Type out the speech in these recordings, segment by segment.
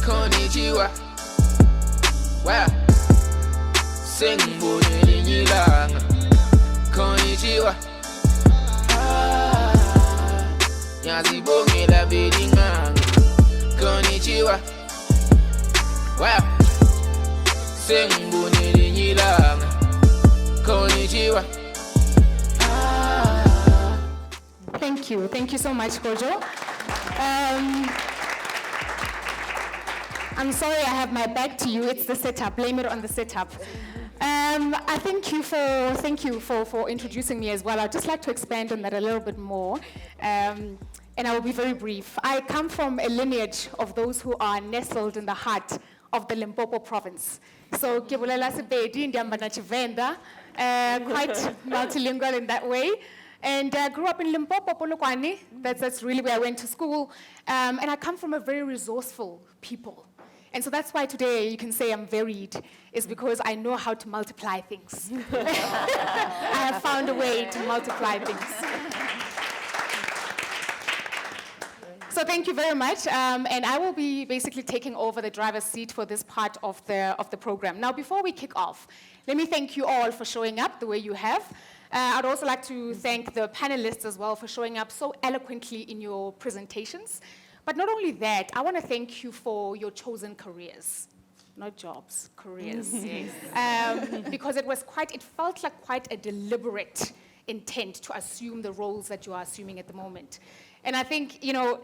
konnichiwa. Wow. Sengibonile ngilanga. Konnichiwa. Nyazibongela belinganga. Konnichiwa. Wow. Sengibonile ngilanga. Konnichiwa. Thank you. Thank you so much, Kojo. I'm sorry I have my back to you. It's the setup. Blame it on the setup. I thank you for introducing me as well. I'd just like to expand on that a little bit more. And I will be very brief. I come from a lineage of those who are nestled in the heart of the Limpopo province. So, Kibulela Sepedi, Ndiambana Chivenda, quite multilingual in that way. And I grew up in Limpopo, Polokwane. That's really where I went to school. And I come from a very resourceful people. And so that's why today you can say I'm varied, is because I know how to multiply things. I have found a way to multiply things. So thank you very much. And I will be basically taking over the driver's seat for this part of the program. Now, before we kick off, let me thank you all for showing up the way you have. I'd also like to thank the panelists as well for showing up so eloquently in your presentations. But not only that, I want to thank you for your chosen careers. Not jobs, careers. Yes. Because it felt like quite a deliberate intent to assume the roles that you are assuming at the moment. And I think,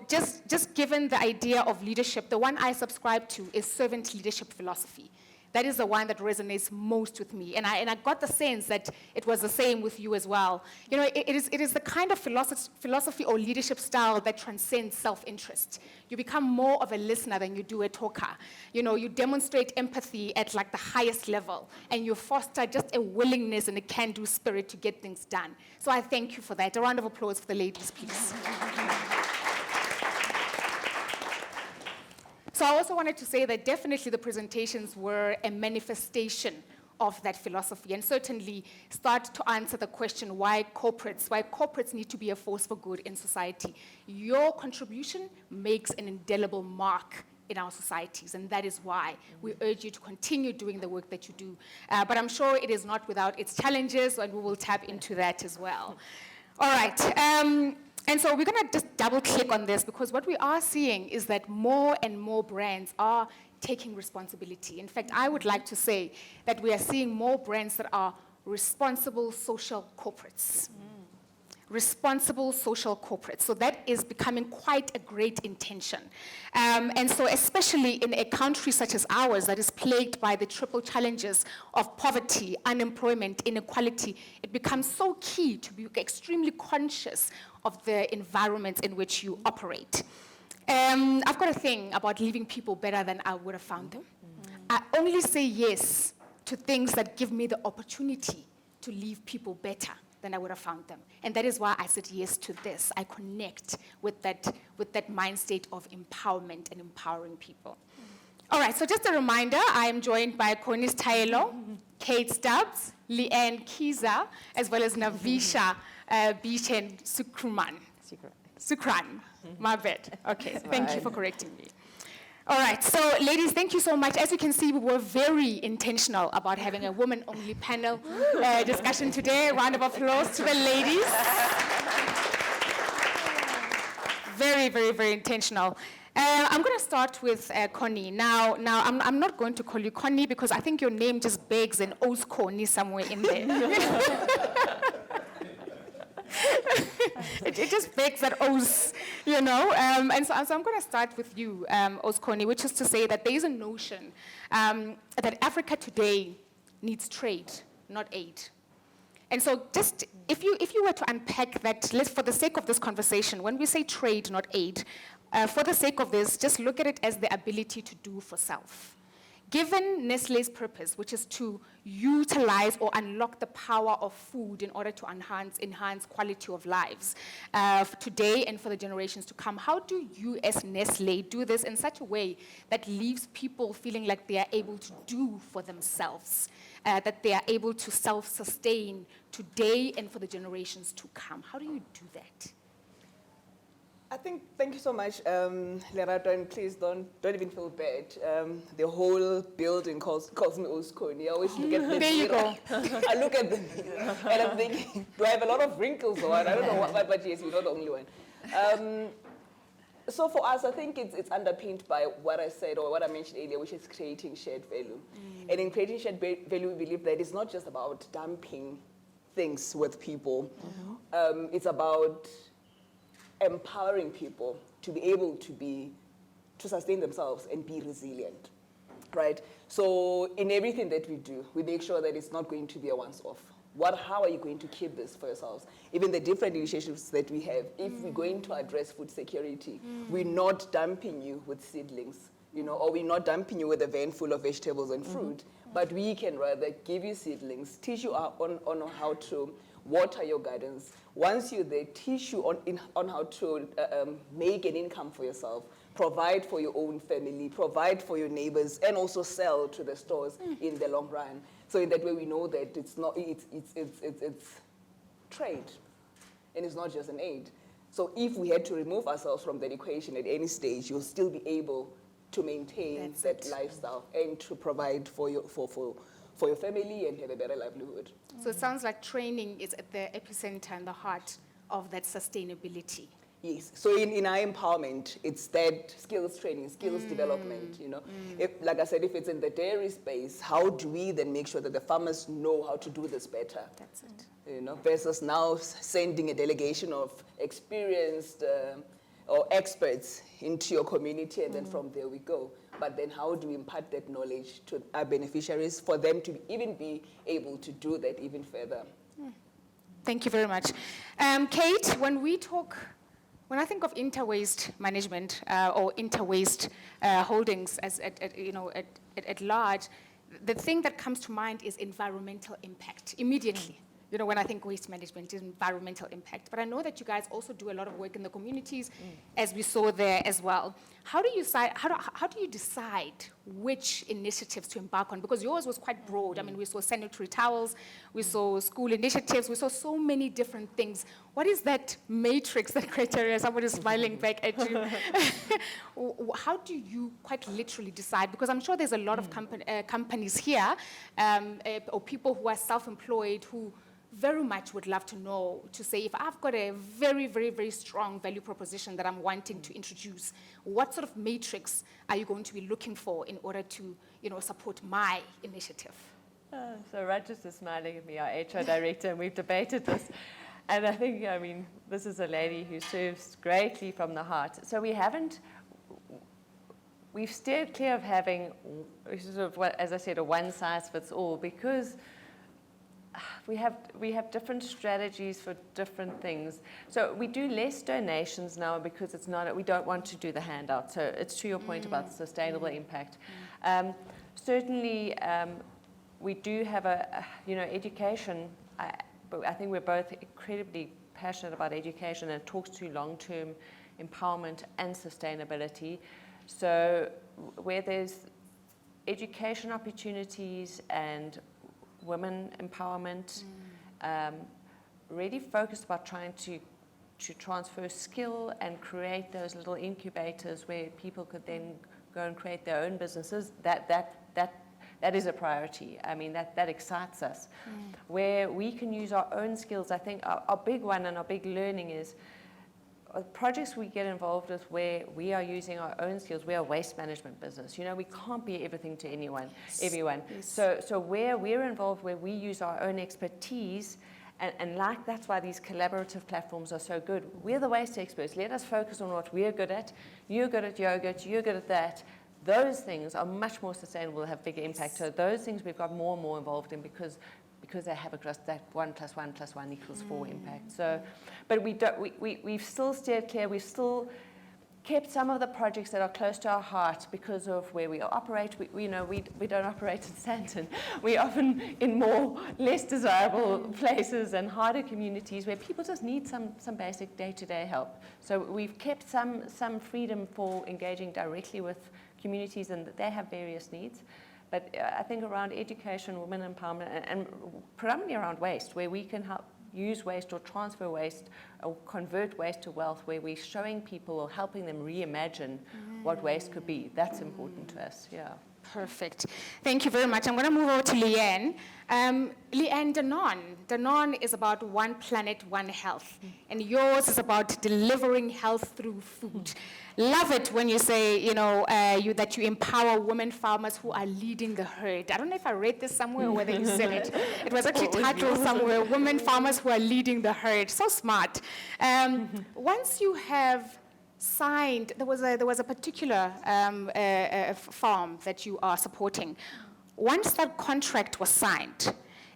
just given the idea of leadership, the one I subscribe to is servant leadership philosophy. That is the one that resonates most with me. And I got the sense that it was the same with you as well. It is the kind of philosophy or leadership style that transcends self-interest. You become more of a listener than you do a talker. You demonstrate empathy at like the highest level, and you foster just a willingness and a can-do spirit to get things done. So I thank you for that. A round of applause for the ladies, please. So I also wanted to say that definitely the presentations were a manifestation of that philosophy, and certainly start to answer the question why corporates need to be a force for good in society. Your contribution makes an indelible mark in our societies, and that is why we urge you to continue doing the work that you do. But I'm sure it is not without its challenges, and we will tap into that as well. All right. And so we're going to just double click on this, because what we are seeing is that more and more brands are taking responsibility. In fact, I would like to say that we are seeing more brands that are responsible social corporates. Responsible social corporates. So that is becoming quite a great intention. And so especially in a country such as ours that is plagued by the triple challenges of poverty, unemployment, inequality, it becomes so key to be extremely conscious of the environment in which you operate. I've got a thing about leaving people better than I would have found them. I only say yes to things that give me the opportunity to leave people better than I would have found them. And that is why I said yes to this. I connect with that mind state of empowerment and empowering people. All right, so just a reminder, I am joined by Conny Sethale, Kate Stubbs, Leanne Kiezer, as well as Navisha bechan-sewkuran. Sewkuran, my bad. Okay, thank you for correcting me. All right, so ladies, thank you so much. As you can see, we were very intentional about having a woman-only panel discussion today. Round of applause to the ladies. Very, very, very intentional. I'm going to start with Conny. Now, I'm not going to call you Conny because I think your name just begs an O's Conny somewhere in there. It just begs that O's, And so I'm going to start with you, O's Conny, which is to say that there is a notion that Africa today needs trade, not aid. And so just, if you were to unpack that, for the sake of this conversation, when we say trade, not aid, for the sake of this, just look at it as the ability to do for self. Given Nestlé's purpose, which is to utilize or unlock the power of food in order to enhance quality of lives today and for the generations to come, how do you as Nestlé do this in such a way that leaves people feeling like they are able to do for themselves, that they are able to self-sustain today and for the generations to come? How do you do that? Thank you so much, Lerato, and please don't even feel bad. The whole building calls me Conny. I always look at the There you mirror. go. I look at the mirror and I'm thinking, do I have a lot of wrinkles or what? I don't know what, but yes, you're not the only one. So for us, I think it's underpinned by what I said or what I mentioned earlier, which is creating shared value. And in creating shared value, we believe that it's not just about dumping things with people. It's about empowering people to be able to sustain themselves and be resilient, right? So in everything that we do, we make sure that it's not going to be a once-off. How are you going to keep this for yourselves? Even the different initiatives that we have, if we're going to address food security, we're not dumping you with seedlings, or we're not dumping you with a van full of vegetables and fruit, but we can rather give you seedlings, teach you on how to water your gardens. Once you're there, teach you on how to make an income for yourself, provide for your own family, provide for your neighbors, and also sell to the stores in the long run. So in that way, we know that it's trade, and it's not just an aid. So if we had to remove ourselves from that equation at any stage, you'll still be able to maintain that lifestyle and to provide for your family and have a better livelihood. So it sounds like training is at the epicenter and the heart of that sustainability. Yes. So in our empowerment, it's that skills training, skills development, If, like I said, if it's in the dairy space, how do we then make sure that the farmers know how to do this better? That's it. Versus now sending a delegation of experienced or experts into your community, and then from there we go. But then how do we impart that knowledge to our beneficiaries for them to even be able to do that even further? Thank you very much. Kate, when I think of interwaste management or interwaste holdings at large, the thing that comes to mind is environmental impact immediately. When I think waste management is environmental impact. But I know that you guys also do a lot of work in the communities, as we saw there as well. How do you decide which initiatives to embark on? Because yours was quite broad. I mean, we saw sanitary towels, we saw school initiatives, we saw so many different things. What is that matrix, that criteria? Somebody's smiling back at you. How do you quite literally decide? Because I'm sure there's a lot of companies here or people who are self-employed who very much would love to know, to say, if I've got a very, very, very strong value proposition that I'm wanting to introduce, what sort of matrix are you going to be looking for in order to, support my initiative? So Raj's is smiling at me, our HR director, and we've debated this. And I think, this is a lady who serves greatly from the heart. So we've steered clear of having, sort of, as I said, a one-size-fits-all, because we have different strategies for different things. So we do less donations now because we don't want to do the handout. So it's to your point about sustainable impact. Certainly, we do have education. But I think we're both incredibly passionate about education, and it talks to long-term empowerment and sustainability. So where there's education opportunities and women empowerment, really focused about trying to transfer skill and create those little incubators where people could then go and create their own businesses. That is a priority. I mean, that excites us. Where we can use our own skills, I think our big one and our big learning is projects we get involved with where we are using our own skills. We're a waste management business. We can't be everything to everyone. Yes. So where we're involved, where we use our own expertise, and that's why these collaborative platforms are so good. We're the waste experts. Let us focus on what we're good at. You're good at yogurt. You're good at that. Those things are much more sustainable, have bigger impact. So those things we've got more and more involved in because they have that 1 + 1 + 1 = 4 impact. So, but we've still steered clear. We've still kept some of the projects that are close to our heart because of where we operate. We don't operate in Sandton. We're often in less desirable places and harder communities where people just need some basic day-to-day help. So we've kept some freedom for engaging directly with communities, and they have various needs. But I think around education, women empowerment, and predominantly around waste, where we can help use waste or transfer waste or convert waste to wealth, where we're showing people or helping them reimagine what waste could be. That's important to us, yeah. Perfect. Thank you very much. I'm going to move over to Leanne. Leanne, Danone is about one planet, one health. And yours is about delivering health through food. Love it when you say, that you empower women farmers who are leading the herd. I don't know if I read this somewhere or whether you said it. It was actually titled somewhere, Women Farmers Who Are Leading the Herd. So smart. Once you have signed, there was a particular farm that you are supporting. Once that contract was signed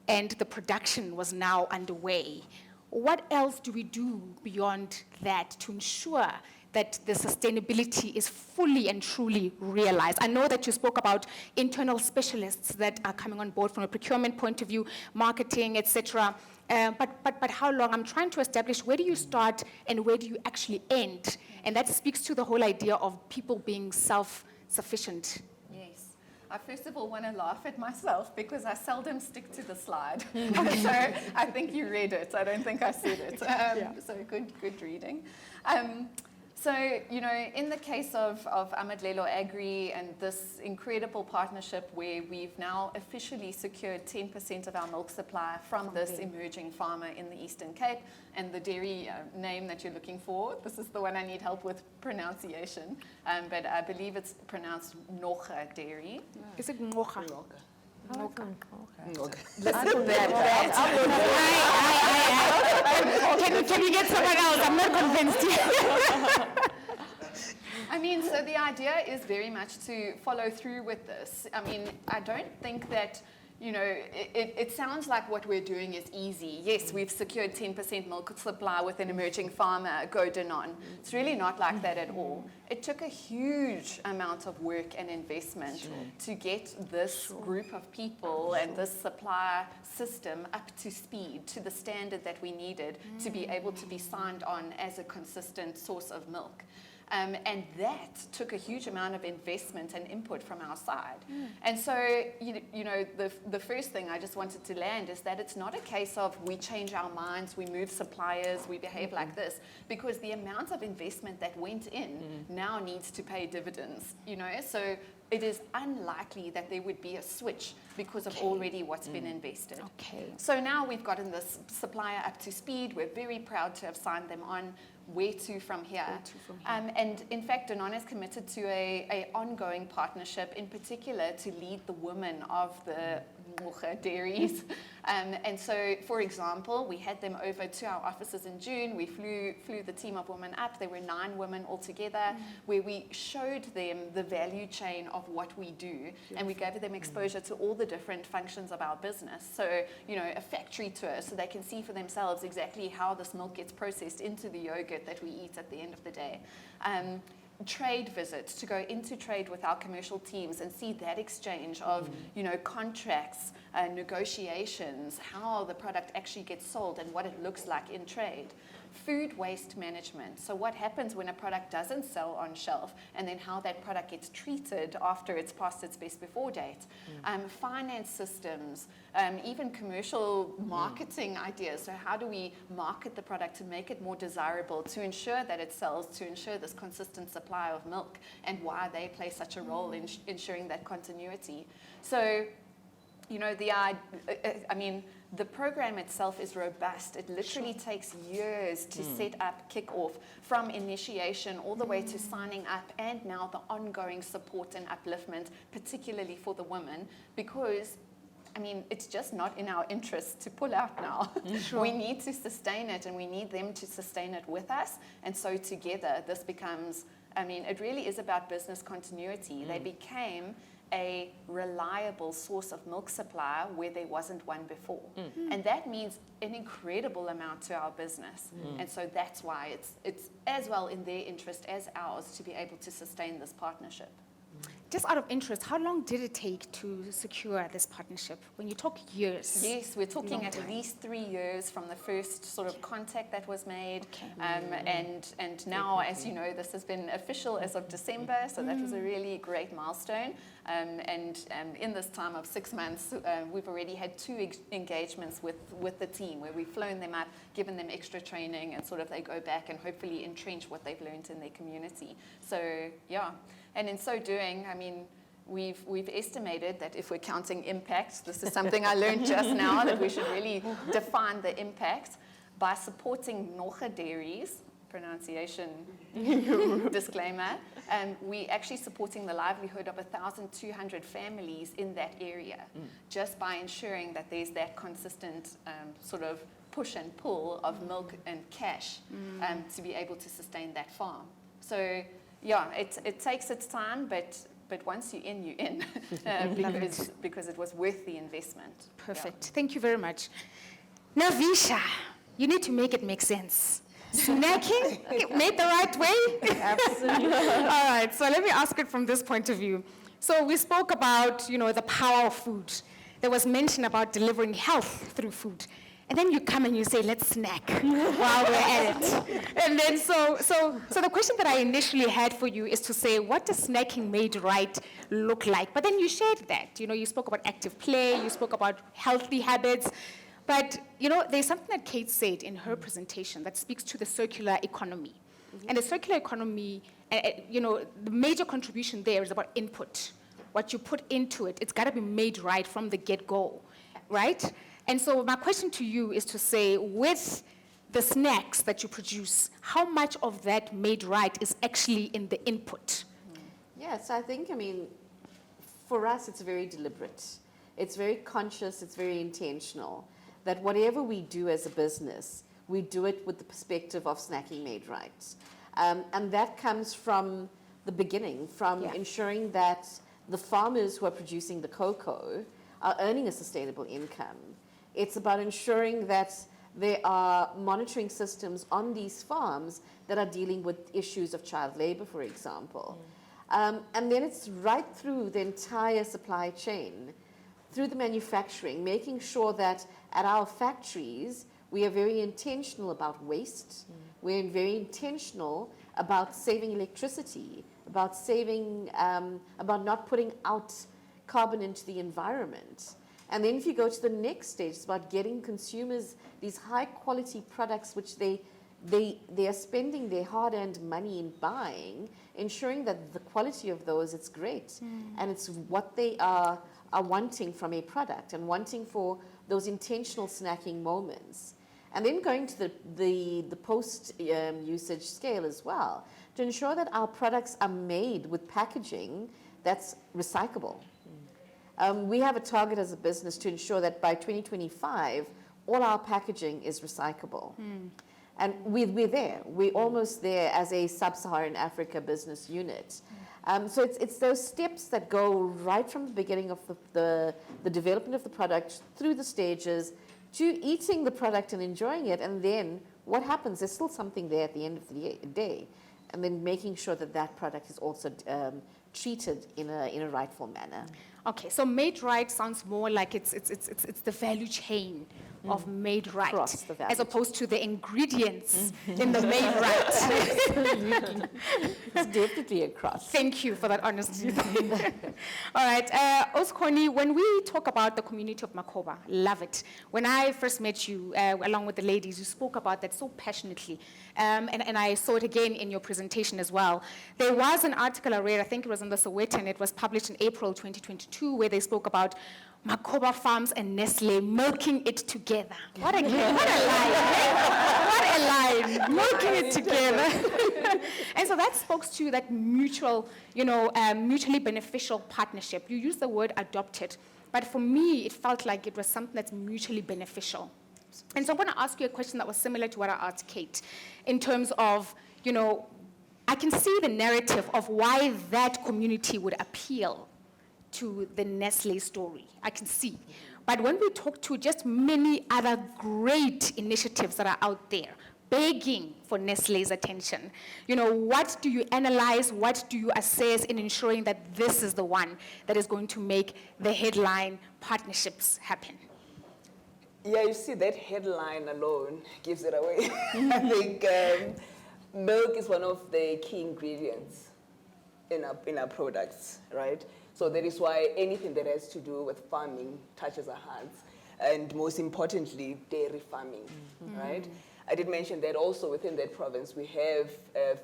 and the production was now underway, what else do we do beyond that to ensure that the sustainability is fully and truly realized? I know that you spoke about internal specialists that are coming on board from a procurement point of view, marketing, etc. But how long? I'm trying to establish, where do you start and where do you actually end? And that speaks to the whole idea of people being self-sufficient. Yes. I first of all want to laugh at myself because I seldom stick to the slide. So I think you read it. I don't think I said it. So good reading. So, in the case of Amadlelo Agri and this incredible partnership where we've now officially secured 10% of our milk supply from this emerging farmer in the Eastern Cape, and the dairy name that you're looking for, this is the one I need help with pronunciation, but I believe it's pronounced Nocha Dairy. Is it Ngocha? Can you get someone else? I'm not convinced yet. I mean, so the idea is very much to follow through with this. I mean, I don't think that, it sounds like what we're doing is easy. Yes, we've secured 10% milk supply with an emerging farmer, go Danone. It's really not like that at all. It took a huge amount of work and investment to get this group of people and this supply system up to speed, to the standard that we needed to be able to be signed on as a consistent source of milk. And that took a huge amount of investment and input from our side. And so, the first thing I just wanted to land is that it's not a case of we change our minds, we move suppliers, we behave like this, because the amount of investment that went in now needs to pay dividends, So it is unlikely that there would be a switch because of already what's been invested. Okay. So now we've gotten this supplier up to speed. We're very proud to have signed them on. Where to from here? And in fact, Danone is committed to a ongoing partnership, in particular to lead the women of the Mocha dairies. And so, for example, we had them over to our offices in June. We flew the team of women up. There were 9 women altogether, where we showed them the value chain of what we do, and we gave them exposure to all the different functions of our business. So, a factory tour, so they can see for themselves exactly how this milk gets processed into the yogurt that we eat at the end of the day. Trade visits, to go into trade with our commercial teams and see that exchange of, contracts, negotiations, how the product actually gets sold and what it looks like in trade. Food waste management, so what happens when a product doesn't sell on shelf, and then how that product gets treated after it's past its best before date. Finance systems, even commercial marketing ideas, so how do we market the product to make it more desirable, to ensure that it sells, to ensure this consistent supply of milk, and why they play such a role in ensuring that continuity. So, the program itself is robust. It literally takes years to set up, kick off, from initiation all the way to signing up, and now the ongoing support and upliftment, particularly for the women, because it's just not in our interest to pull out now. We need to sustain it, and we need them to sustain it with us. And so together, this becomes, it really is about business continuity. They became a reliable source of milk supply where there wasn't one before. And that means an incredible amount to our business. And so that's why it's as well in their interest as ours to be able to sustain this partnership. Just out of interest, how long did it take to secure this partnership? When you talk years. Yes, we're talking Long at time. least 3 years from the first sort of contact that was made. Okay. And now, as you know, this has been official as of December, so that was a really great milestone. In this time of 6 months, we've already had 2 engagements with the team where we've flown them up, given them extra training, and sort of they go back and hopefully entrench what they've learned in their community. So, yeah. And in so doing, I mean, we've estimated that if we're counting impact, this is something I learned just now, that we should really define the impact by supporting Nocha dairies, pronunciation disclaimer, we actually supporting the livelihood of 1,200 families in that area, just by ensuring that there's that consistent sort of push and pull of milk and cash to be able to sustain that farm. So, yeah, it takes its time, but once you're in, because it was worth the investment. Perfect. Thank you very much. Navisha, you need to make it make sense. Snacking made the right way? Absolutely. All right, so let me ask it from this point of view. So we spoke about, the power of food. There was mention about delivering health through food. And then you come and you say, let's snack while we're at it. And then so the question that I initially had for you is to say, what does snacking made right look like? But then you shared that. You spoke about active play, you spoke about healthy habits. But, there's something that Kate said in her presentation that speaks to the circular economy. And the circular economy, the major contribution there is about input. What you put into it, it's got to be made right from the get-go, right? And so my question to you is to say, with the snacks that you produce, how much of that made right is actually in the input? Yes, I think, for us, it's very deliberate. It's very conscious, it's very intentional, that whatever we do as a business, we do it with the perspective of snacking made right. And that comes from the beginning, from ensuring that the farmers who are producing the cocoa are earning a sustainable income. It's about ensuring that there are monitoring systems on these farms that are dealing with issues of child labor, for example. And then it's right through the entire supply chain, through the manufacturing, making sure that at our factories, we are very intentional about waste. We're very intentional about saving electricity, about saving, about not putting out carbon into the environment. And then if you go to the next stage, it's about getting consumers these high quality products which they are spending their hard-earned money in buying, ensuring that the quality of those, it's great. And it's what they are wanting from a product and wanting for those intentional snacking moments. And then going to the post-usage scale as well, to ensure that our products are made with packaging that's recyclable. We have a target as a business to ensure that by 2025, all our packaging is recyclable. And we're there. We're almost there as a sub-Saharan Africa business unit. So it's those steps that go right from the beginning of the development of the product through the stages to eating the product and enjoying it. And then what happens? There's still something there at the end of the day. And then making sure that that product is also treated in a rightful manner. Okay, so made right sounds more like it's the value chain of made right, Across the value as opposed to the ingredients in the made right. It's definitely across. Thank you for that honesty. All right, also Conny, when we talk about the community of Makhoba, love it. When I first met you, along with the ladies, you spoke about that so passionately. And I saw it again in your presentation as well. There was an article I read, I think it was in the Sowetan, it was published in April 2022, where they spoke about Makhoba Farms and Nestlé milking it together. What a line, what a line, milking it together. And so that spoke to that mutual, mutually beneficial partnership. You used the word adopted, but for me, it felt like it was something that's mutually beneficial. And so I'm going to ask you a question that was similar to what I asked Kate, in terms of, I can see the narrative of why that community would appeal to the Nestlé story. I can see. But when we talk to just many other great initiatives that are out there, begging for Nestlé's attention? You know, what do you analyze, what do you assess in ensuring that this is the one that is going to make the headline partnerships happen? Yeah, you see, that headline alone gives it away. I think milk is one of the key ingredients in our products, right? So that is why anything that has to do with farming touches our hearts. And most importantly, dairy farming, right? I did mention that also within that province, we have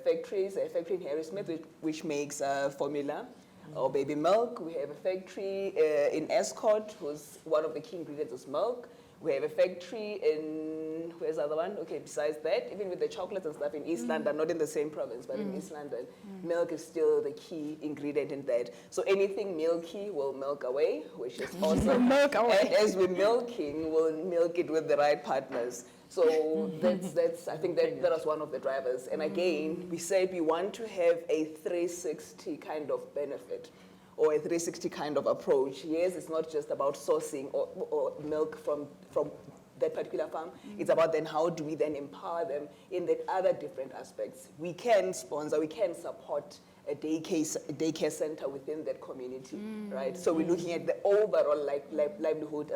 factories, a factory in Harrismith which makes formula or baby milk. We have a factory in Escort, whose one of the key ingredients is milk. We have a factory in, where's the other one? Okay, besides that, even with the chocolates and stuff in East London, not in the same province, but in East London, milk is still the key ingredient in that. So anything milky will milk away, which is awesome. Milk away. And as we're milking, we'll milk it with the right partners. So that's I think that was one of the drivers. And again, we said we want to have a 360 kind of benefit, or a 360 kind of approach. Yes, it's not just about sourcing or milk from that particular farm. It's about then how do we then empower them in the other different aspects. We can sponsor, we can support a daycare center within that community, right? So we're looking at the overall livelihood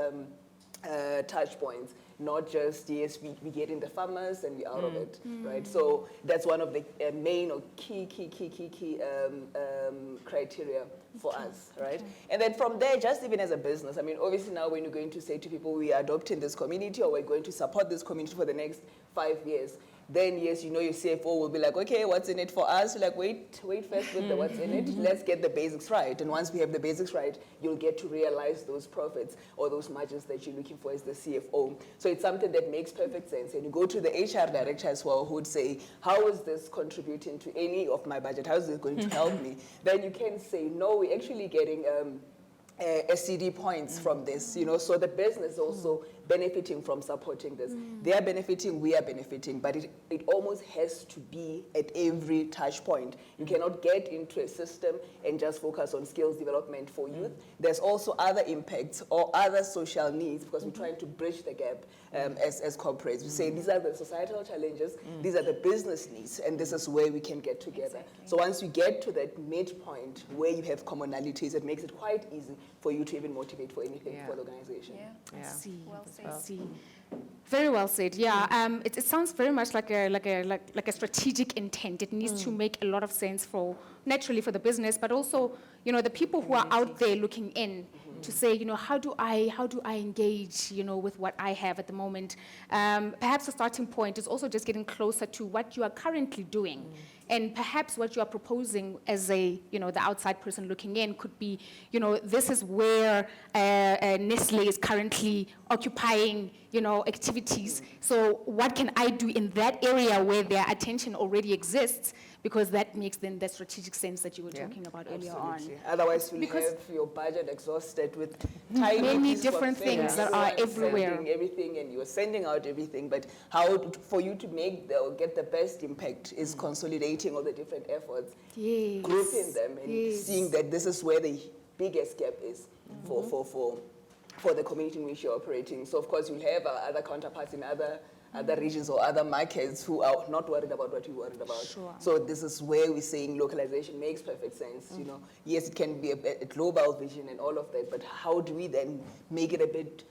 touch points, not just, yes, we get in the farmers and we're out of it, right? So that's one of the main or key criteria for us, right? And then from there, just even as a business, I mean, obviously now when you're going to say to people, we are adopting this community or we're going to support this community for the next 5 years, then yes, you know, your CFO will be like, okay, what's in it for us? You're like, wait first with the what's in it. Let's get the basics right. And once we have the basics right, you'll get to realize those profits or those margins that you're looking for as the CFO. So it's something that makes perfect sense. And you go to the HR director as well, who would say, how is this contributing to any of my budget? How is this going to help me? Then you can say, no, we're actually getting SCD points from this, you know, so the business also benefiting from supporting this. They are benefiting, we are benefiting, but it almost has to be at every touch point. You cannot get into a system and just focus on skills development for youth. There's also other impacts or other social needs, because we're trying to bridge the gap as corporates. We say these are the societal challenges, these are the business needs, and this is where we can get together. Exactly. So once we get to that midpoint where you have commonalities, it makes it quite easy for you to even motivate for anything for the organization. Yeah. I see. Well said. I see. Very well said. Yeah, it sounds very much like a strategic intent. It needs to make a lot of sense naturally for the business, but also, you know, the people who are out there looking in to say, you know, how do I engage, you know, with what I have at the moment. Perhaps the starting point is also just getting closer to what you are currently doing. And perhaps what you are proposing as the outside person looking in could be, you know, this is where Nestlé is currently occupying, you know, activities. So what can I do in that area where their attention already exists? Because that makes then the strategic sense that you were talking about earlier on. Otherwise, you'll have your budget exhausted with tiny many pieces different of things that are everywhere. Sending everything, and you're sending out everything. But how for you to get the best impact is consolidating all the different efforts, Yes. grouping them, and seeing that this is where the biggest gap is for the community in which you're operating. So of course, you'll have other counterparts in other regions or other markets who are not worried about what you're worried about. Sure. So this is where we're saying localization makes perfect sense. You know, yes, it can be a global vision and all of that, but how do we then make it a bit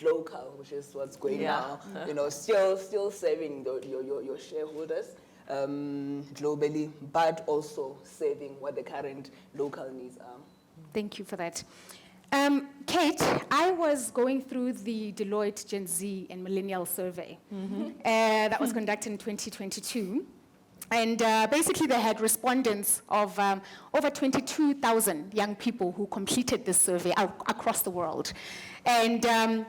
local, which is what's going now? You know, still serving your shareholders globally, but also saving what the current local needs are. Thank you for that. Kate, I was going through the Deloitte Gen Z and Millennial survey that was conducted in 2022. And basically they had respondents of over 22,000 young people who completed this survey across the world. And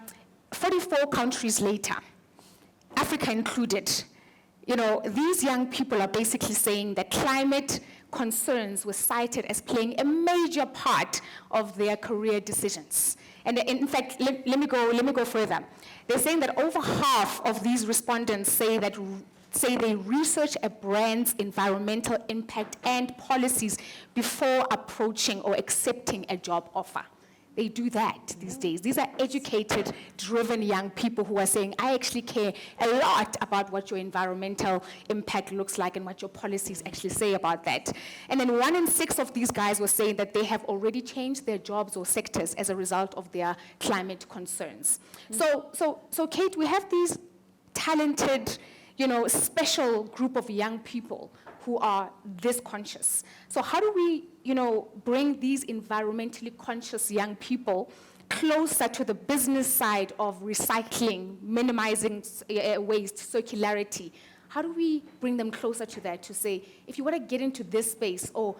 44 countries later, Africa included, you know, these young people are basically saying that climate concerns were cited as playing a major part of their career decisions. And in fact, let me go further. They're saying that over half of these respondents say they research a brand's environmental impact and policies before approaching or accepting a job offer. They do that these days. These are educated, driven young people who are saying, I actually care a lot about what your environmental impact looks like and what your policies actually say about that. And then 1 in 6 of these guys were saying that they have already changed their jobs or sectors as a result of their climate concerns. So Kate, we have these talented, special group of young people who are this conscious. So how do we, bring these environmentally conscious young people closer to the business side of recycling, minimizing waste, circularity? How do we bring them closer to that to say, if you want to get into this space or,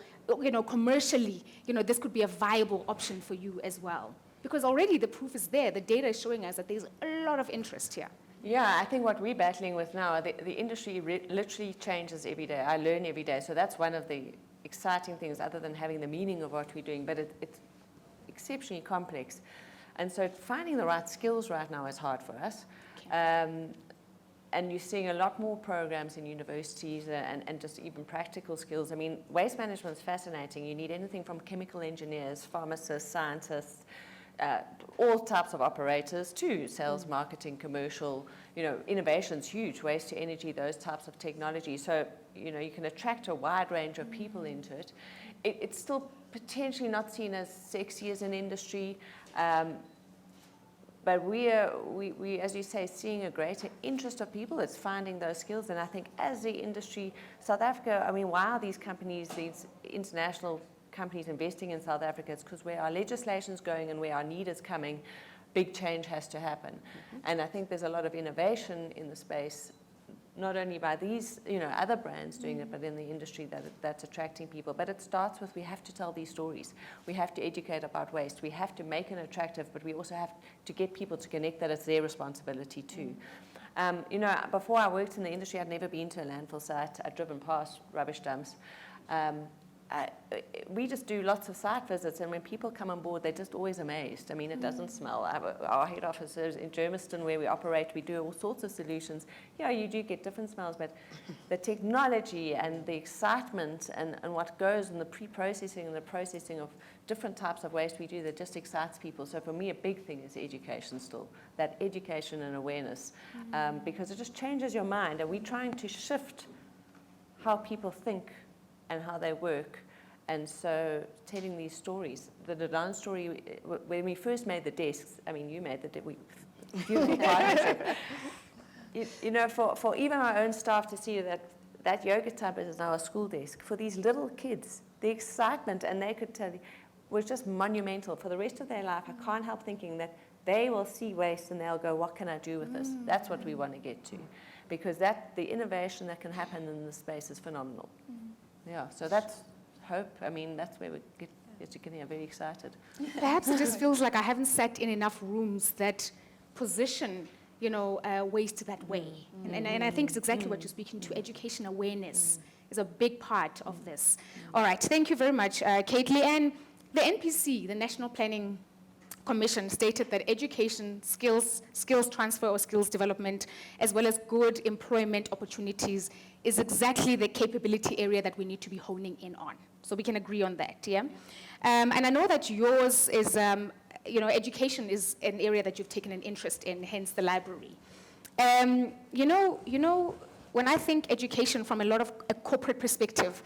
commercially, this could be a viable option for you as well? Because already the proof is there. The data is showing us that there's a lot of interest here. Yeah, I think what we're battling with now, the industry literally changes every day. I learn every day. So that's one of the exciting things other than having the meaning of what we're doing, but it's exceptionally complex. And so finding the right skills right now is hard for us. Okay. And you're seeing a lot more programs in universities and just even practical skills. I mean, waste management is fascinating. You need anything from chemical engineers, pharmacists, scientists, all types of operators too, sales, marketing, commercial, innovation's huge, waste to energy, those types of technology. So, you can attract a wide range of people into it. It's still potentially not seen as sexy as an industry, but we, as you say, seeing a greater interest of people. It's finding those skills. And I think as the industry, South Africa, why are these companies, these international companies investing in South Africa? It's because where our legislation's going and where our need is coming, big change has to happen. Mm-hmm. And I think there's a lot of innovation in the space, not only by these, other brands doing it, but in the industry that's attracting people. But it starts with, we have to tell these stories. We have to educate about waste. We have to make it attractive, but we also have to get people to connect that it's their responsibility too. Before I worked in the industry, I'd never been to a landfill site. I'd driven past rubbish dumps. We just do lots of site visits, and when people come on board, they're just always amazed. It doesn't smell. Our head office is in Germiston, where we operate. We do all sorts of solutions. Yeah, you do get different smells, but the technology and the excitement and what goes in the pre-processing and the processing of different types of waste we do, that just excites people. So for me, a big thing is education still, that education and awareness, because it just changes your mind, and we're trying to shift how people think and how they work. And so telling these stories, the Danone story, when we first made the desks, you made the desk, for even our own staff to see that yogurt tub is now a school desk, for these little kids, the excitement, and they could tell you, was just monumental. For the rest of their life, I can't help thinking that they will see waste and they'll go, what can I do with this? That's what we want to get to, because the innovation that can happen in this space is phenomenal. Yeah, so that's hope. That's where we get very excited. Perhaps it just feels like I haven't sat in enough rooms that position, waste that way. And I think it's exactly what you're speaking to. Education awareness is a big part of this. All right, thank you very much, Kate. Leanne, the NPC, the National Planning Commission, stated that education, skills transfer or skills development, as well as good employment opportunities, is exactly the capability area that we need to be honing in on. So we can agree on that, yeah? And I know that yours is, education is an area that you've taken an interest in, hence the library. When I think education from a corporate perspective,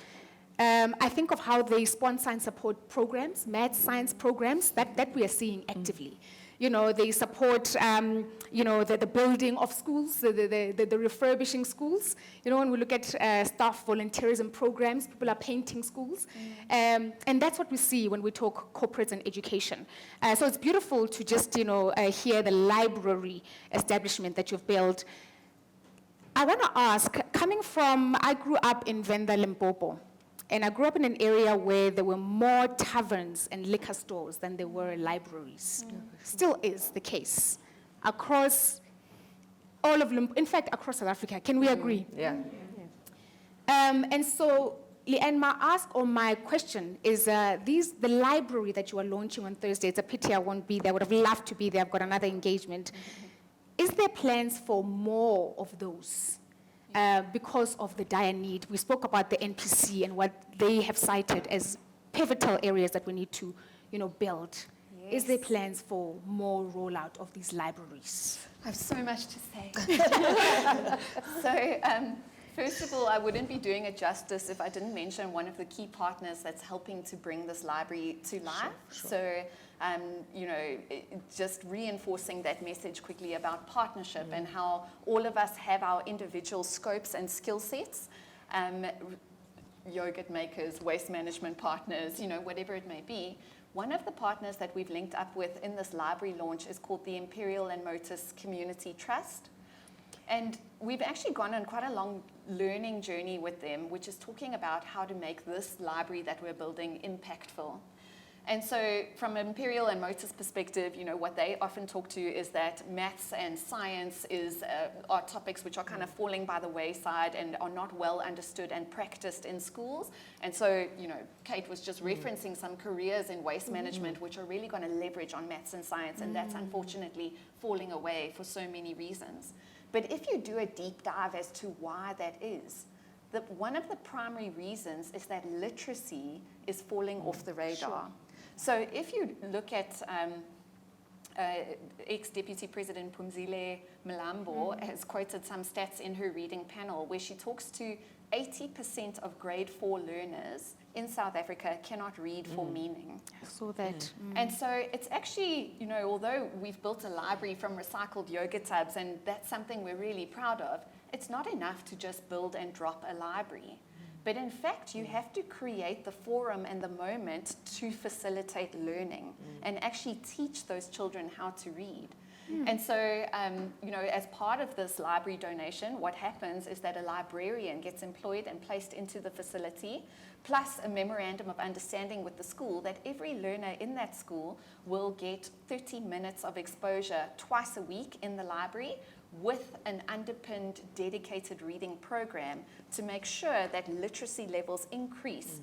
I think of how they sponsor and support programs, math science programs that we are seeing actively. They support, the building of schools, the refurbishing schools. When we look at staff volunteerism programs, people are painting schools. And that's what we see when we talk corporates and education. So it's beautiful to just, hear the library establishment that you've built. I want to ask, I grew up in Venda, Limpopo. And I grew up in an area where there were more taverns and liquor stores than there were libraries. Still is the case. Across all of Limpopo, in fact, across South Africa. Can we agree? Yeah. And so, Leanne, my question is, the library that you are launching on Thursday, it's a pity I won't be there. I would have loved to be there. I've got another engagement. Is there plans for more of those? Because of the dire need. We spoke about the NPC and what they have cited as pivotal areas that we need to, build. Is there plans for more rollout of these libraries? I have so much to say. First of all, I wouldn't be doing it justice if I didn't mention one of the key partners that's helping to bring this library to life. Sure. So, just reinforcing that message quickly about partnership and how all of us have our individual scopes and skill sets. Yogurt makers, waste management partners, whatever it may be. One of the partners that we've linked up with in this library launch is called the Imperial and Motus Community Trust. And we've actually gone on quite a long learning journey with them, which is talking about how to make this library that we're building impactful. And so from an Imperial and Motus perspective, what they often talk to is that maths and science are topics which are kind of falling by the wayside and are not well understood and practiced in schools. And so, Kate was just referencing some careers in waste management which are really going to leverage on maths and science, and that's unfortunately falling away for so many reasons. But if you do a deep dive as to why that is, one of the primary reasons is that literacy is falling off the radar. Sure. So if you look at ex-Deputy President Phumzile Mlambo has quoted some stats in her reading panel where she talks to 80% of grade 4 learners in South Africa cannot read for meaning. So that. And so it's actually, although we've built a library from recycled yogurt tubs, and that's something we're really proud of, it's not enough to just build and drop a library. But in fact, you have to create the forum and the moment to facilitate learning and actually teach those children how to read. And so, as part of this library donation, what happens is that a librarian gets employed and placed into the facility, plus a memorandum of understanding with the school that every learner in that school will get 30 minutes of exposure twice a week in the library with an underpinned dedicated reading program to make sure that literacy levels increase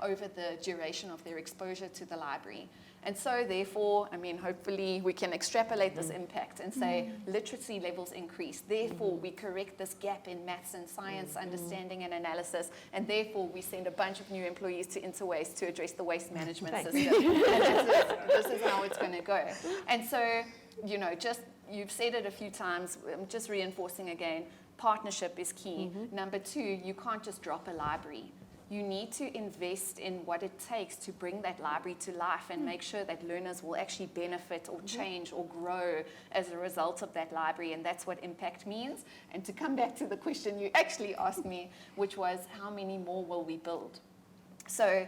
over the duration of their exposure to the library. And so therefore, hopefully we can extrapolate this impact and say literacy levels increase. Therefore, we correct this gap in maths and science understanding and analysis. And therefore, we send a bunch of new employees to Interwatse to address the waste management system. And this is how it's going to go. And so, you've said it a few times, I'm just reinforcing again, partnership is key. Number 2, you can't just drop a library. You need to invest in what it takes to bring that library to life and make sure that learners will actually benefit or change or grow as a result of that library, and that's what impact means. And to come back to the question you actually asked me, which was how many more will we build? So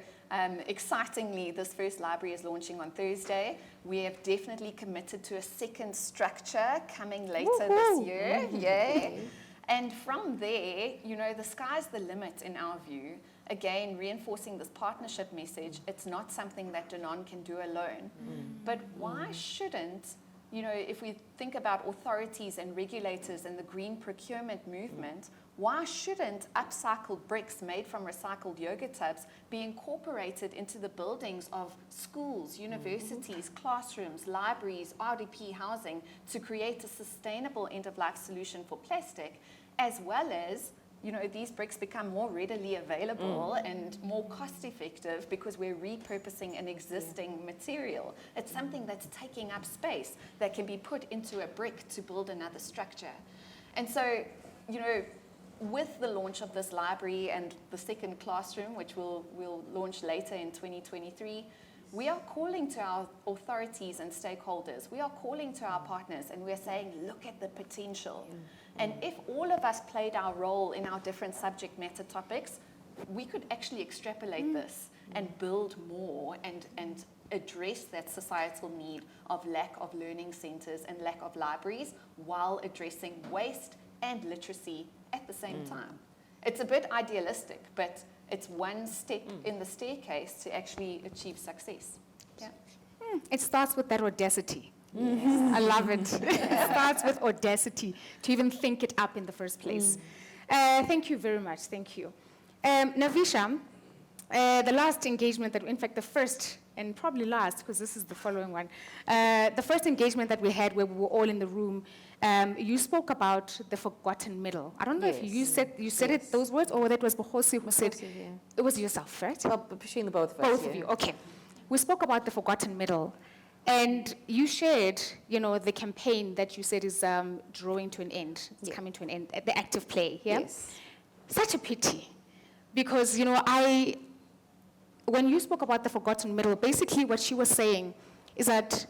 excitingly, this first library is launching on Thursday. We have definitely committed to a second structure coming later this year. Yay! And from there, the sky's the limit in our view. Again, reinforcing this partnership message, it's not something that Danone can do alone. But why shouldn't, if we think about authorities and regulators and the green procurement movement, why shouldn't upcycled bricks made from recycled yogurt tubs be incorporated into the buildings of schools, universities, classrooms, libraries, RDP housing to create a sustainable end-of-life solution for plastic, as well as these bricks become more readily available and more cost-effective because we're repurposing an existing material. It's something that's taking up space that can be put into a brick to build another structure. And so, with the launch of this library and the second classroom, which we'll launch later in 2023, we are calling to our authorities and stakeholders. We are calling to our partners, and we're saying, look at the potential. And if all of us played our role in our different subject matter topics, we could actually extrapolate this and build more and address that societal need of lack of learning centers and lack of libraries while addressing waste and literacy at the same time. It's a bit idealistic, but it's one step in the staircase to actually achieve success. Yeah. It starts with that audacity. Yes. I love it. It starts with audacity to even think it up in the first place. Thank you very much. Thank you. Navisha, the last engagement in fact, the first and probably last, because this is the following one, the first engagement that we had where we were all in the room, you spoke about the forgotten middle. I don't know if you said it those words, or that was Bohosi who said, it was yourself, right? Between the both of us. Both of you, okay. We spoke about the forgotten middle. And you shared, the campaign that you said is drawing to an end. It's coming to an end, the active play, yeah? Yes. Such a pity. Because, when you spoke about the forgotten middle, basically what she was saying is that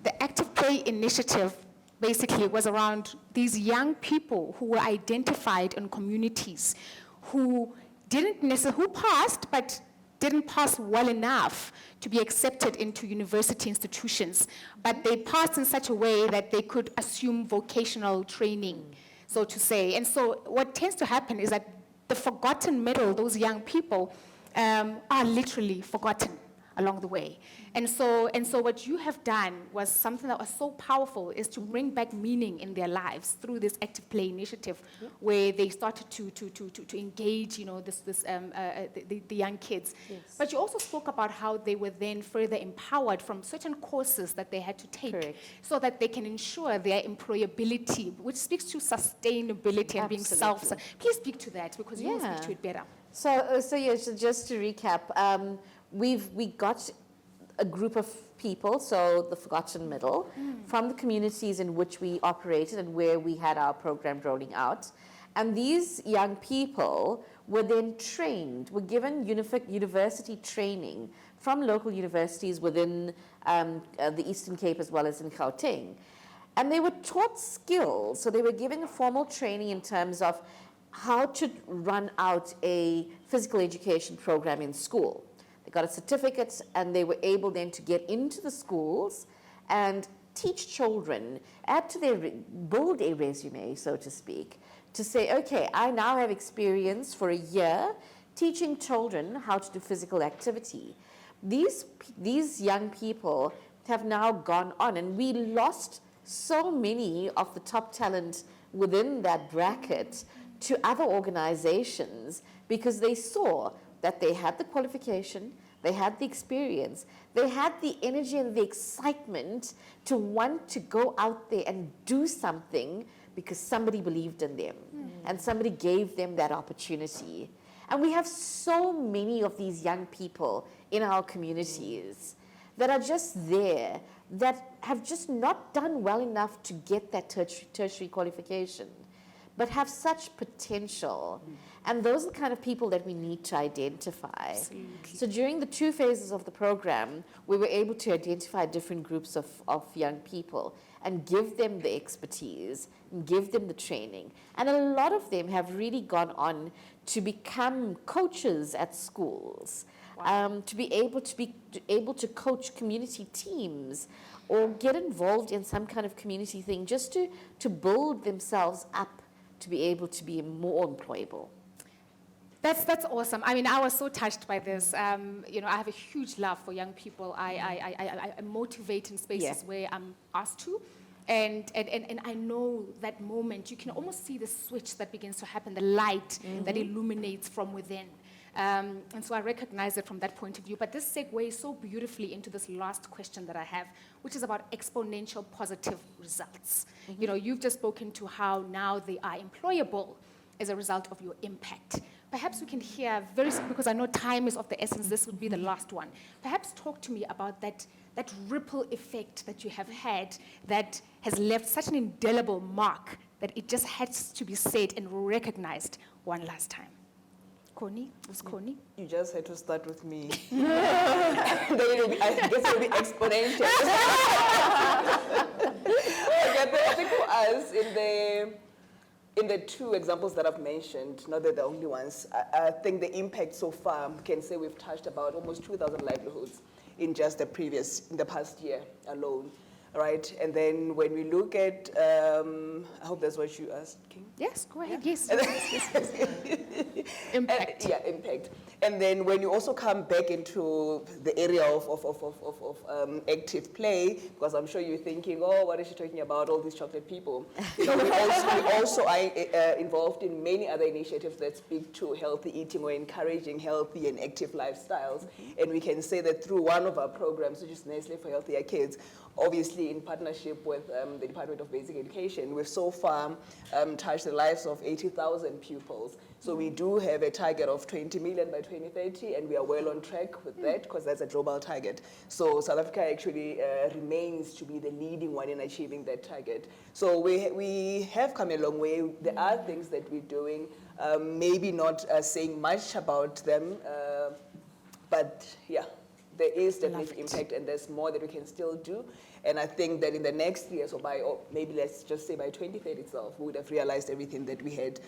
the active play initiative basically was around these young people who were identified in communities who passed, but didn't pass well enough to be accepted into university institutions, but they passed in such a way that they could assume vocational training, so to say. And so what tends to happen is that the forgotten middle, those young people, are literally forgotten along the way. And so what you have done was something that was so powerful, is to bring back meaning in their lives through this active play initiative, where they started to engage, the young kids. Yes. But you also spoke about how they were then further empowered from certain courses that they had to take. Correct. So that they can ensure their employability, which speaks to sustainability and being self. Please speak to that, because you will speak to it better. So just to recap, we got a group of people, so the forgotten middle, from the communities in which we operated and where we had our program rolling out. And these young people were then trained, were given university training from local universities within the Eastern Cape as well as in Gauteng. And they were taught skills, so they were given a formal training in terms of how to run out a physical education program in school. They got a certificate, and they were able then to get into the schools and teach children, build a resume, so to speak, to say, okay, I now have experience for a year teaching children how to do physical activity. These young people have now gone on, and we lost so many of the top talent within that bracket to other organizations, because they saw that they had the qualification, they had the experience, they had the energy and the excitement to want to go out there and do something because somebody believed in them and somebody gave them that opportunity. And we have so many of these young people in our communities that are just there, that have just not done well enough to get that tertiary qualification, but have such potential. And those are the kind of people that we need to identify. Absolutely. So during the 2 phases of the program, we were able to identify different groups of young people and give them the expertise and give them the training. And a lot of them have really gone on to become coaches at schools, to be able to coach community teams or get involved in some kind of community thing, just to build themselves up to be able to be more employable. That's awesome. I mean, I was so touched by this. I have a huge love for young people. I motivate in spaces where I'm asked to. And I know that moment, you can almost see the switch that begins to happen, the light that illuminates from within. And so I recognize it from that point of view. But this segues so beautifully into this last question that I have, which is about exponential positive results. You've just spoken to how now they are employable as a result of your impact. Perhaps we can hear because I know time is of the essence, this would be the last one. Perhaps talk to me about that ripple effect that you have had that has left such an indelible mark that it just has to be said and recognized one last time. Conny? Was Conny? You just had to start with me. Then I guess it'll be exponential. I think for us, in the 2 examples that I've mentioned, not that the only ones, I think the impact so far, can say we've touched about almost 2,000 livelihoods in just in the past year alone, right? And then when we look at, I hope that's what you asked, King? Yes, go ahead, yes. Impact. Impact. And then when you also come back into the area of active play, because I'm sure you're thinking, oh, what is she talking about, all these chocolate people? We also are involved in many other initiatives that speak to healthy eating or encouraging healthy and active lifestyles. And we can say that through one of our programs, which is Nestlé for Healthier Kids, obviously actually in partnership with the Department of Basic Education, we've so far touched the lives of 80,000 pupils. So we do have a target of 20 million by 2030, and we are well on track with that because that's a global target. So South Africa actually remains to be the leading one in achieving that target. So we have come a long way. There are things that we're doing, maybe not saying much about them, but yeah, there is definitely impact, and there's more that we can still do. And I think that in the next years, or maybe let's just say by 2030 itself, we would have realized everything that we had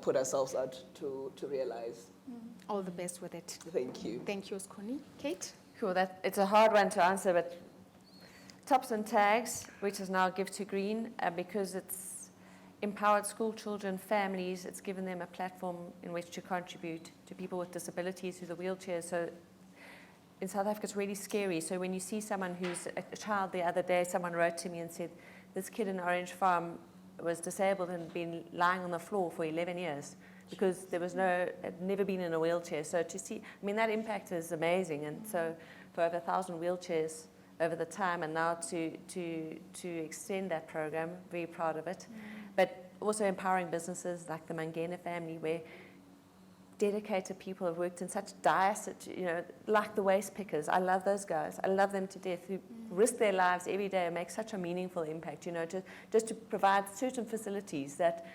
put ourselves out to realize. All the best with it. Thank you. Thank you, Conny. Kate? Cool, it's a hard one to answer, but Tops and Tags, which is now Give to Green, because it's empowered school children, families, it's given them a platform in which to contribute to people with disabilities, to the wheelchairs. So in South Africa, it's really scary. So when you see someone who's a child, the other day, someone wrote to me and said, this kid in Orange Farm was disabled and been lying on the floor for 11 years because there was had never been in a wheelchair. So to see, I mean, that impact is amazing. And so for over 1,000 wheelchairs over the time, and now to extend that program, very proud of it. But also empowering businesses like the Mangena family, where dedicated people have worked in such dire, like the waste pickers. I love those guys. I love them to death, who risk their lives every day and make such a meaningful impact, just to provide certain facilities that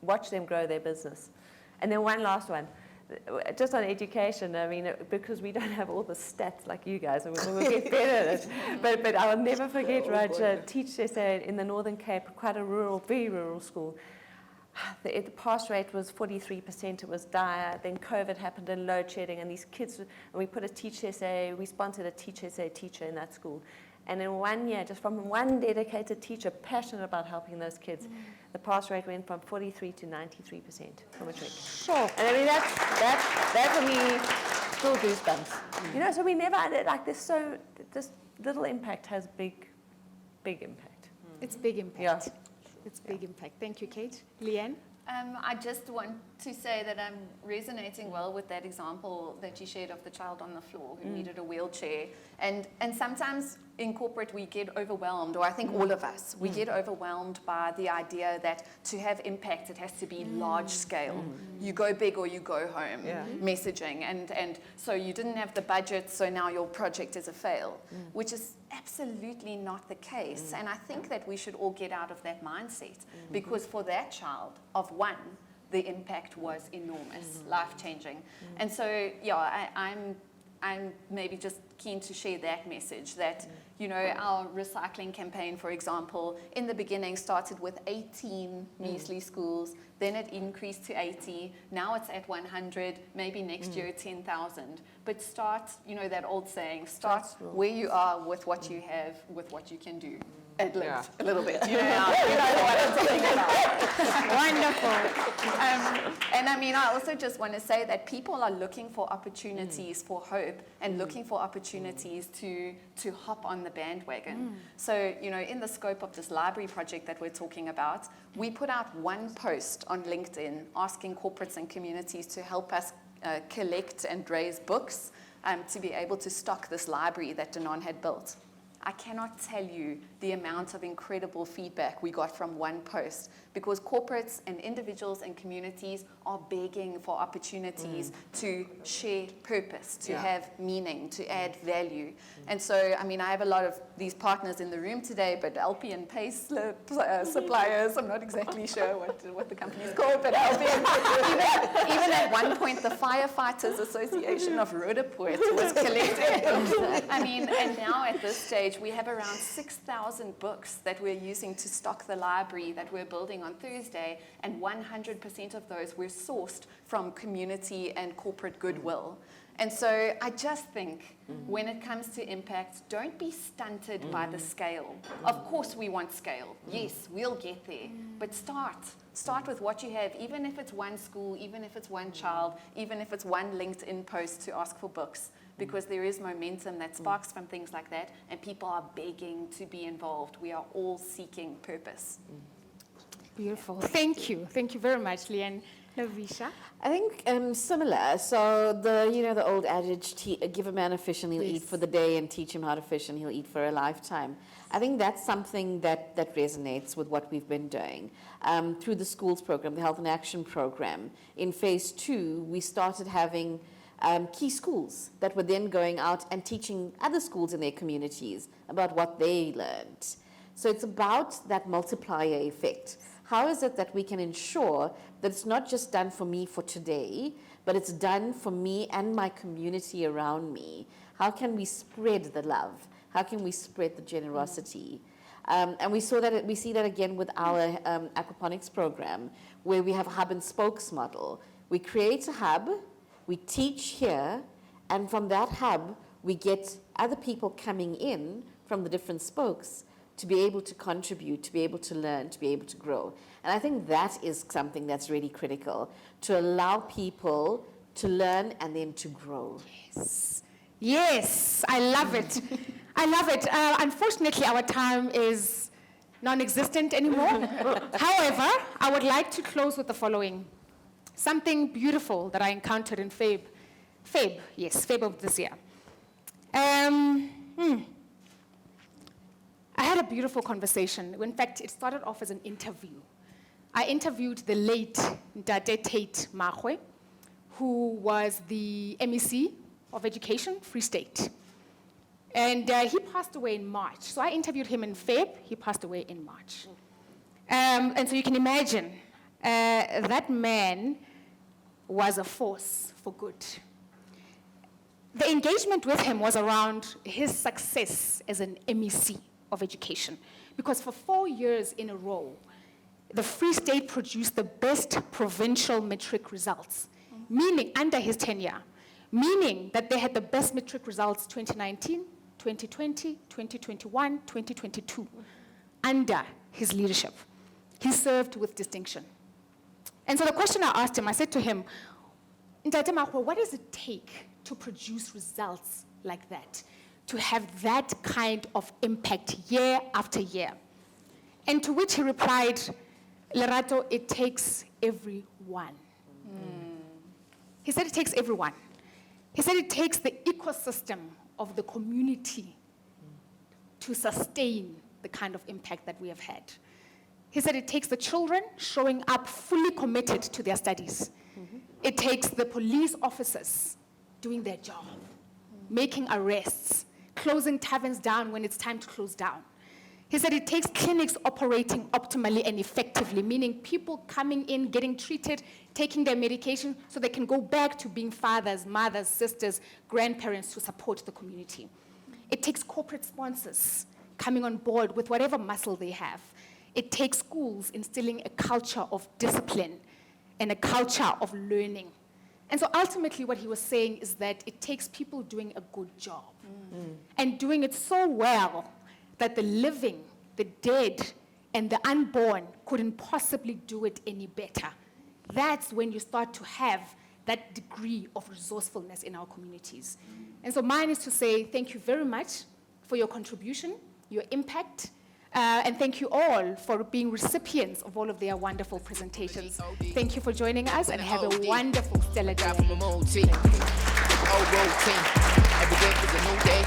watch them grow their business. And then one last one, just on education. I mean, because we don't have all the stats like you guys, and we'll get better at it. But I will never forget, Teach SA in the Northern Cape, quite a rural, very rural school. The pass rate was 43%, it was dire. Then COVID happened and load shedding, and these kids, and we put a Teach SA, we sponsored a Teach SA teacher in that school. And in 1 year, just from one dedicated teacher passionate about helping those kids, the pass rate went from 43 to 93% from a trick. Sure. And I mean, that for me, still goosebumps. So we never, this little impact has big impact. It's big impact. Yeah. It's big impact. Thank you, Kate. Leanne? I just want to say that I'm resonating well with that example that you shared of the child on the floor who needed a wheelchair. And sometimes in corporate we get overwhelmed, or I think all of us, we get overwhelmed by the idea that to have impact it has to be large scale. You go big or you go home messaging. And so you didn't have the budget, so now your project is a fail, which is absolutely not the case. And I think that we should all get out of that mindset, because for that child of one, the impact was enormous, life-changing. And so, I'm maybe just keen to share that message that, our recycling campaign, for example, in the beginning started with 18 measly schools, then it increased to 80, now it's at 100, maybe next year 10,000. But start, that old saying, start where you are with what you have, with what you can do. At least a little bit. You know what I'm talking about. Wonderful. And I mean, I also just want to say that people are looking for opportunities for hope and looking for opportunities to hop on the bandwagon. So, in the scope of this library project that we're talking about, we put out one post on LinkedIn asking corporates and communities to help us collect and raise books to be able to stock this library that Danone had built. I cannot tell you the amount of incredible feedback we got from one post, because corporates and individuals and communities are begging for opportunities to share purpose, to have meaning, to add value. And so, I mean, I have a lot of these partners in the room today, but LP and Pace suppliers, I'm not exactly sure what the company's called, but LP and even at one point, the Firefighters Association of Roodepoort was collecting. I mean, and now at this stage, we have around 6,000 books that we're using to stock the library that we're building on Thursday, and 100% of those were sourced from community and corporate goodwill. And so I just think when it comes to impact, don't be stunted by the scale. Of course we want scale. Yes, we'll get there. But start with what you have, even if it's one school, even if it's one child, even if it's one LinkedIn post to ask for books, because there is momentum that sparks from things like that, and people are begging to be involved. We are all seeking purpose. Beautiful. Thank you. Thank you very much, Leanne. Navisha? I think similar. So the old adage, give a man a fish and he'll eat for the day, and teach him how to fish and he'll eat for a lifetime. I think that's something that resonates with what we've been doing. Through the schools program, the Health and Action program, in phase 2, we started having key schools that were then going out and teaching other schools in their communities about what they learned. So it's about that multiplier effect. How is it that we can ensure that it's not just done for me for today, but it's done for me and my community around me? How can we spread the love? How can we spread the generosity? And we see that again with our aquaponics program, where we have a hub and spokes model. We create a hub, we teach here, and from that hub, we get other people coming in from the different spokes to be able to contribute, to be able to learn, to be able to grow. And I think that is something that's really critical, to allow people to learn and then to grow. Yes, I love it. I love it. Unfortunately, our time is non-existent anymore. However, I would like to close with the following. Something beautiful that I encountered in Feb of this year. I had a beautiful conversation. In fact, it started off as an interview. I interviewed the late Ntate Tate Magwe, who was the MEC of Education, Free State. And he passed away in March. So I interviewed him in Feb, he passed away in March. And so you can imagine, that man was a force for good. The engagement with him was around his success as an MEC of Education, because for 4 years in a row, the Free State produced the best provincial matric results, meaning under his tenure, meaning that they had the best matric results 2019, 2020, 2021, 2022, under his leadership. He served with distinction. And so the question I asked him, I said to him, Ntate Magwe, what does it take to produce results like that, to have that kind of impact year after year? And to which he replied, Lerato, it takes everyone. He said it takes everyone. He said it takes the ecosystem of the community to sustain the kind of impact that we have had. He said it takes the children showing up fully committed to their studies. It takes the police officers doing their job, making arrests, closing taverns down when it's time to close down. He said it takes clinics operating optimally and effectively, meaning people coming in, getting treated, taking their medication so they can go back to being fathers, mothers, sisters, grandparents to support the community. It takes corporate sponsors coming on board with whatever muscle they have. It takes schools instilling a culture of discipline and a culture of learning. And so ultimately what he was saying is that it takes people doing a good job and doing it so well that the living, the dead, and the unborn couldn't possibly do it any better. That's when you start to have that degree of resourcefulness in our communities. And so mine is to say thank you very much for your contribution, your impact, and thank you all for being recipients of all of their wonderful presentations. Thank you for joining us, and have a wonderful stellar day. Every day is a new day.